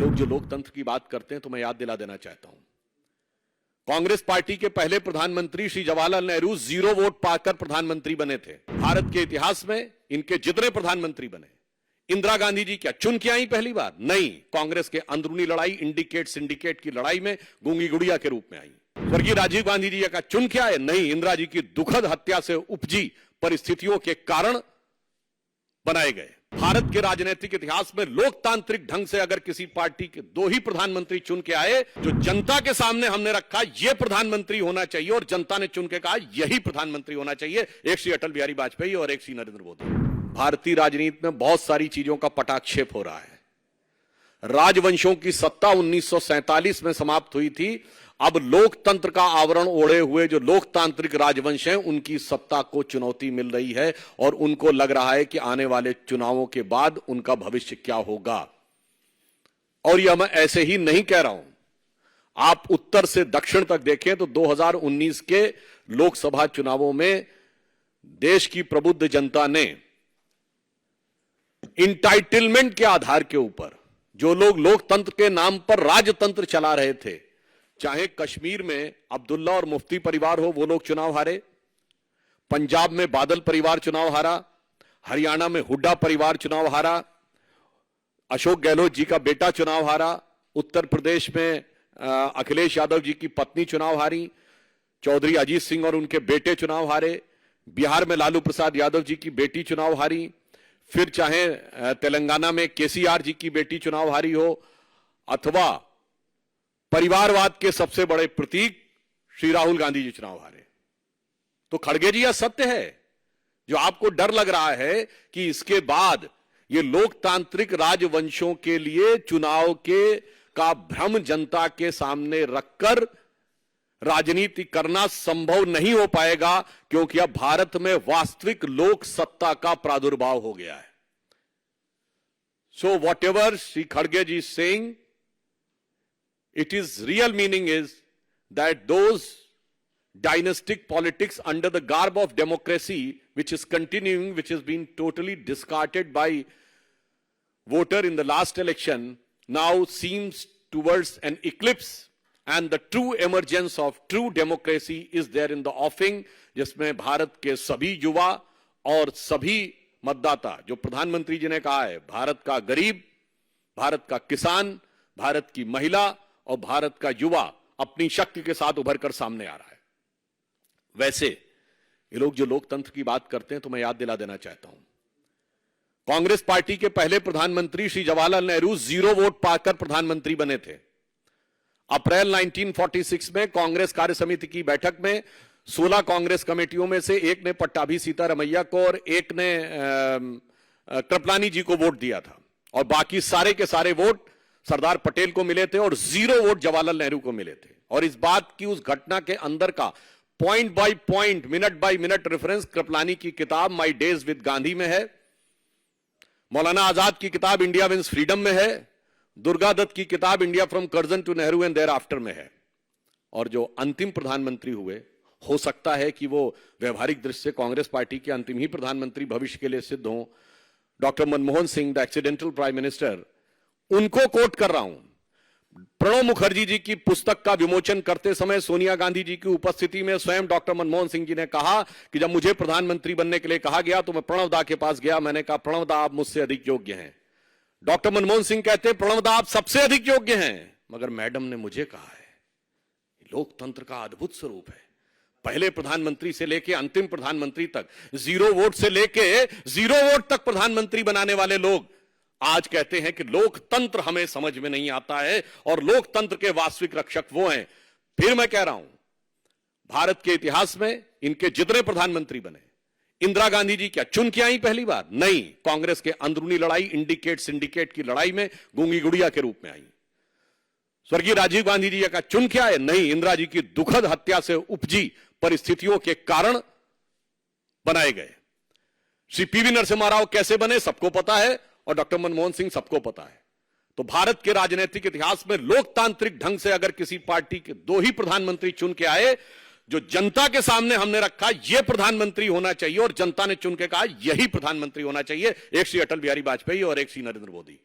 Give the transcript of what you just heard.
लोग जो लोकतंत्र की बात करते हैं तो मैं याद दिला देना चाहता हूं, कांग्रेस पार्टी के पहले प्रधानमंत्री श्री जवाहरलाल नेहरू 0 वोट पाकर प्रधानमंत्री बने थे। भारत के इतिहास में इनके जितने प्रधानमंत्री बने, इंदिरा गांधी जी क्या चुन के आई पहली बार? नहीं, कांग्रेस के अंदरूनी लड़ाई, इंडिकेट सिंडिकेट की लड़ाई में गूंगी गुड़िया के रूप में आई। स्वर्गीय राजीव गांधी जी का चुन के आए? नहीं, इंदिरा जी की दुखद हत्या से उपजी परिस्थितियों के कारण बनाए गए। भारत के राजनीतिक इतिहास में लोकतांत्रिक ढंग से अगर किसी पार्टी के 2 ही प्रधानमंत्री चुन के आए, जो जनता के सामने हमने रखा यह प्रधानमंत्री होना चाहिए और जनता ने चुन के कहा यही प्रधानमंत्री होना चाहिए, एक श्री अटल बिहारी वाजपेयी और एक श्री नरेंद्र मोदी। भारतीय राजनीति में बहुत सारी चीजों का पटाक्षेप हो रहा है। राजवंशों की सत्ता 1947 में समाप्त हुई थी। अब लोकतंत्र का आवरण ओढ़े हुए जो लोकतांत्रिक राजवंश हैं, उनकी सत्ता को चुनौती मिल रही है और उनको लग रहा है कि आने वाले चुनावों के बाद उनका भविष्य क्या होगा। और यह मैं ऐसे ही नहीं कह रहा हूं, आप उत्तर से दक्षिण तक देखें तो 2019 के लोकसभा चुनावों में देश की प्रबुद्ध जनता ने इंटाइटलमेंट के आधार के ऊपर जो लोग लोकतंत्र के नाम पर राजतंत्र चला रहे थे, चाहे कश्मीर में अब्दुल्ला और मुफ्ती परिवार हो, वो लोग चुनाव हारे, पंजाब में बादल परिवार चुनाव हारा, हरियाणा में हुड्डा परिवार चुनाव हारा, अशोक गहलोत जी का बेटा चुनाव हारा, उत्तर प्रदेश में अखिलेश यादव जी की पत्नी चुनाव हारी, चौधरी अजीत सिंह और उनके बेटे चुनाव हारे, बिहार में लालू प्रसाद यादव जी की बेटी चुनाव हारी, फिर चाहे तेलंगाना में केसीआर जी की बेटी चुनाव हारी हो, अथवा परिवारवाद के सबसे बड़े प्रतीक श्री राहुल गांधी जी चुनाव हारे। तो खड़गे जी, यह सत्य है। जो आपको डर लग रहा है कि इसके बाद ये लोकतांत्रिक राजवंशों के लिए चुनाव के का भ्रम जनता के सामने रखकर राजनीति करना संभव नहीं हो पाएगा, क्योंकि अब भारत में वास्तविक लोक सत्ता का प्रादुर्भाव हो गया है। सो वॉट एवर श्री खड़गे जी saying, it is real meaning is that those dynastic politics under the garb of democracy, which is continuing, which has been totally discarded by voter in the last election, now seems towards an eclipse, and the true emergence of true democracy is there in the offing, जिसमें भारत के सभी युवा और सभी मतदाता, जो प्रधानमंत्री जी ने कहा है, भारत का गरीब, भारत का किसान, भारत की महिला और भारत का युवा अपनी शक्ति के साथ उभर कर सामने आ रहा है। वैसे ये लोग जो लोकतंत्र की बात करते हैं तो मैं याद दिला देना चाहता हूं, कांग्रेस पार्टी के पहले प्रधानमंत्री श्री जवाहरलाल नेहरू 0 वोट पाकर प्रधानमंत्री बने थे। अप्रैल 1946 में कांग्रेस कार्य समिति की बैठक में 16 कांग्रेस कमेटियों में से एक ने पट्टाभी सीतारमैया को और एक ने कृपलानी जी को वोट दिया था, और बाकी सारे के सारे वोट सरदार पटेल को मिले थे और 0 वोट जवाहरलाल नेहरू को मिले थे। और इस बात की, उस घटना के अंदर का point by point, minute by minute reference Kripalani की किताब माय डेज विद गांधी में है, मौलाना आजाद की किताब इंडिया विंस फ्रीडम में है, दुर्गा दत्त की किताब India from Curzon to Nehru and thereafter में है। और जो अंतिम प्रधानमंत्री हुए, हो सकता है कि वो व्यवहारिक दृष्टि से कांग्रेस पार्टी के अंतिम ही प्रधानमंत्री भविष्य के लिए सिद्ध हों, doctor Manmohan Singh, the accidental prime minister, उनको कोट कर रहा हूं। प्रणब मुखर्जी जी की पुस्तक का विमोचन करते समय सोनिया गांधी जी की उपस्थिति में स्वयं डॉक्टर मनमोहन सिंह जी ने कहा कि जब मुझे प्रधानमंत्री बनने के लिए कहा गया तो मैं प्रणब दा के पास गया, मैंने कहा प्रणब दा आप मुझसे अधिक योग्य हैं। डॉक्टर मनमोहन सिंह कहते हैं प्रणब दा आप सबसे अधिक योग्य हैं, मगर मैडम ने मुझे कहा है। लोकतंत्र का अद्भुत स्वरूप है। पहले प्रधानमंत्री से लेके अंतिम प्रधानमंत्री तक, 0 वोट से लेके 0 वोट तक प्रधानमंत्री बनाने वाले लोग आज कहते हैं कि लोकतंत्र हमें समझ में नहीं आता है और लोकतंत्र के वास्तविक रक्षक वो हैं। फिर मैं कह रहा हूं, भारत के इतिहास में इनके जितने प्रधानमंत्री बने, इंदिरा गांधी जी क्या चुन के आई पहली बार? नहीं, कांग्रेस के अंदरूनी लड़ाई, इंडिकेट सिंडिकेट की लड़ाई में गूंगी गुड़िया के रूप में आई। स्वर्गीय राजीव गांधी जी का चुन के आए? नहीं, इंदिरा जी की दुखद हत्या से उपजी परिस्थितियों के कारण बनाए गए। श्री पीवी नरसिम्हा राव कैसे बने सबको पता है, और डॉक्टर मनमोहन सिंह सबको पता है। तो भारत के राजनीतिक इतिहास में लोकतांत्रिक ढंग से अगर किसी पार्टी के 2 ही प्रधानमंत्री चुन के आए, जो जनता के सामने हमने रखा यह प्रधानमंत्री होना चाहिए और जनता ने चुन के कहा यही प्रधानमंत्री होना चाहिए, एक श्री अटल बिहारी वाजपेयी और एक श्री नरेंद्र मोदी।